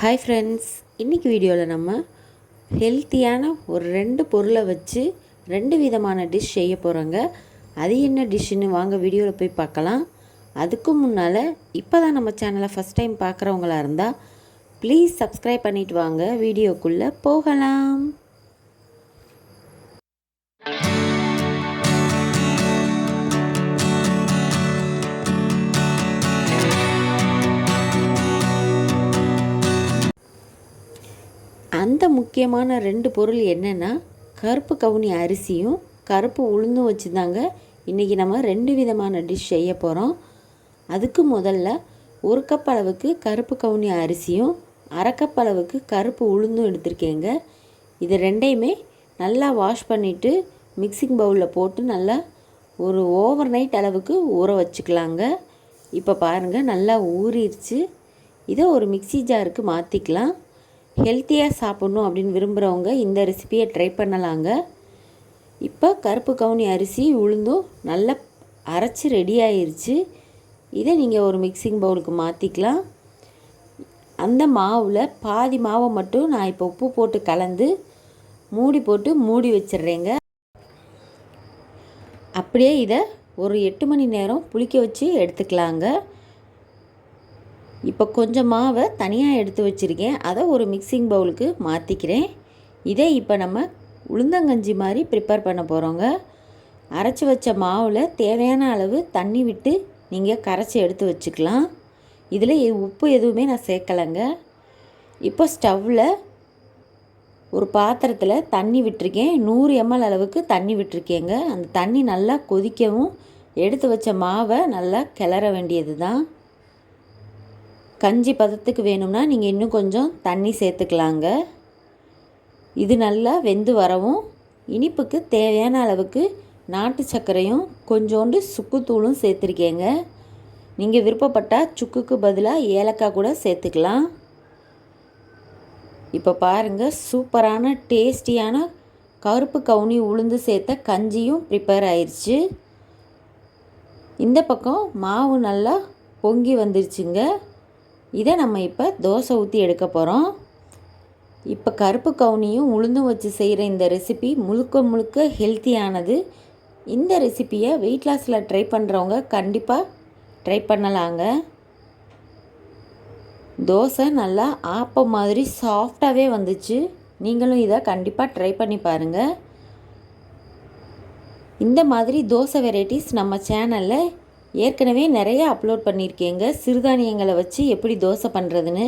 Hi friends, இன்றைக்கி வீடியோவில் நம்ம ஹெல்த்தியான ஒரு 2 பொருளை வச்சு 2 விதமான டிஷ் செய்ய போகிறோங்க. அது என்ன டிஷ்ஷுன்னு வாங்க வீடியோவில் போய் பார்க்கலாம். அதுக்கு முன்னால் இப்போ தான் நம்ம சேனலை ஃபஸ்ட் டைம் பார்க்குறவங்களா இருந்தால் ப்ளீஸ் சப்ஸ்கிரைப் பண்ணிவிட்டு வாங்க. வீடியோக்குள்ளே போகலாம். அந்த முக்கியமான 2 பொருள் என்னென்னா, கருப்பு கவுனி அரிசியும் கருப்பு உளுந்தும் வச்சு தாங்க இன்றைக்கி நம்ம 2 விதமான டிஷ் செய்ய போகிறோம். அதுக்கு முதல்ல 1 கப் அளவுக்கு கருப்பு கவுனி அரிசியும் 1/2 கப் அளவுக்கு கருப்பு உளுந்தும் எடுத்திருக்கேங்க. இது ரெண்டையுமே நல்லா வாஷ் பண்ணிவிட்டு மிக்சிங் பவுலில் போட்டு நல்லா ஒரு ஓவர் நைட் அளவுக்கு ஊற வச்சுக்கலாங்க. இப்போ பாருங்கள், நல்லா ஊறிடுச்சு. இதை ஒரு மிக்சி ஜாருக்கு மாற்றிக்கலாம். ஹெல்த்தியாக சாப்பிட்ணும் அப்படின்னு விரும்புகிறவங்க இந்த ரெசிபியை ட்ரை பண்ணலாங்க. இப்போ கருப்பு கவுனி அரிசி உளுந்தும் நல்லா அரைச்சி ரெடி ஆயிடுச்சு. இதை நீங்கள் ஒரு மிக்சிங் பவுலுக்கு மாற்றிக்கலாம். அந்த மாவில் பாதி மாவை மட்டும் நான் இப்போ உப்பு போட்டு கலந்து மூடி வச்சிடுறேங்க. அப்படியே இதை ஒரு 8 மணி நேரம் புளிக்க வச்சு எடுத்துக்கலாங்க. இப்போ கொஞ்சம் மாவை தனியாக எடுத்து வச்சுருக்கேன். அதை ஒரு மிக்சிங் பவுலுக்கு மாற்றிக்கிறேன். இதை இப்போ நம்ம உளுந்தங்கஞ்சி மாதிரி ப்ரிப்பேர் பண்ண போகிறோங்க. அரைச்சி வச்ச மாவில் தேவையான அளவு தண்ணி விட்டு நீங்கள் கரைச்சி எடுத்து வச்சுக்கலாம். இதில் உப்பு எதுவுமே நான் சேர்க்கலைங்க. இப்போ ஸ்டவ்வில் ஒரு பாத்திரத்தில் தண்ணி விட்டுருக்கேன். 100 ml அளவுக்கு தண்ணி விட்டுருக்கேங்க. அந்த தண்ணி நல்லா கொதிக்கவும் எடுத்து வச்ச மாவை நல்லா கிளற வேண்டியது தான். கஞ்சி பதத்துக்கு வேணும்னா நீங்கள் இன்னும் கொஞ்சம் தண்ணி சேர்த்துக்கலாங்க. இது நல்லா வெந்து வரவும் இனிப்புக்கு தேவையான அளவுக்கு நாட்டு சர்க்கரையும் கொஞ்சோண்டு சுக்குத்தூளும் சேர்த்துருக்கேங்க. நீங்கள் விருப்பப்பட்டால் சுக்குக்கு பதிலாக ஏலக்காய் கூட சேர்த்துக்கலாம். இப்போ பாருங்கள், சூப்பரான டேஸ்டியான கருப்பு கவுனி உளுந்து சேர்த்த கஞ்சியும் ப்ரிப்பேர் ஆயிடுச்சு. இந்த பக்கம் மாவு நல்லா பொங்கி வந்துருச்சுங்க. இதை நம்ம இப்போ தோசை ஊற்றி எடுக்க போகிறோம். இப்போ கருப்பு கவுனியும் உளுந்தும் வச்சு செய்கிற இந்த ரெசிபி முழுக்க ஹெல்த்தியானது. இந்த ரெசிப்பியை வெயிட் லாஸில் ட்ரை பண்ணுறவங்க கண்டிப்பாக ட்ரை பண்ணலாங்க. தோசை நல்லா ஆப்பம் மாதிரி சாஃப்டாகவே வந்துச்சு. நீங்களும் இதை கண்டிப்பாக ட்ரை பண்ணி பாருங்கள். இந்த மாதிரி தோசை வெரைட்டிஸ் நம்ம சேனலில் ஏற்கனவே நிறைய அப்லோட் பண்ணியிருக்கேங்க. சிறுதானியங்களை வச்சு எப்படி தோசை பண்ணுறதுன்னு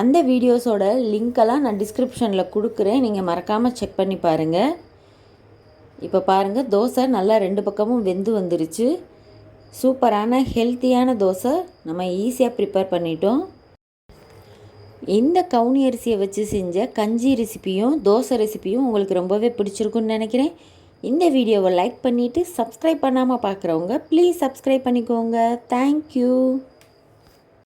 அந்த வீடியோஸோட லிங்க்கெல்லாம் நான் டிஸ்கிரிப்ஷனில் கொடுக்குறேன். நீங்கள் மறக்காமல் செக் பண்ணி பாருங்கள். இப்போ பாருங்கள், தோசை நல்லா 2 பக்கமும் வெந்து வந்துருச்சு. சூப்பரான ஹெல்த்தியான தோசை நம்ம ஈஸியாக ப்ரிப்பேர் பண்ணிட்டோம். இந்த கவுனி அரிசியை வச்சு செஞ்ச கஞ்சி ரெசிப்பியும் தோசை ரெசிப்பியும் உங்களுக்கு ரொம்பவே பிடிச்சிருக்குன்னு நினைக்கிறேன். இந்த வீடியோவை லைக் பண்ணிவிட்டு சப்ஸ்கிரைப் பண்ணாமல் பார்க்குறவங்க ப்ளீஸ் சப்ஸ்கிரைப் பண்ணிக்கோங்க. தேங்க்யூ.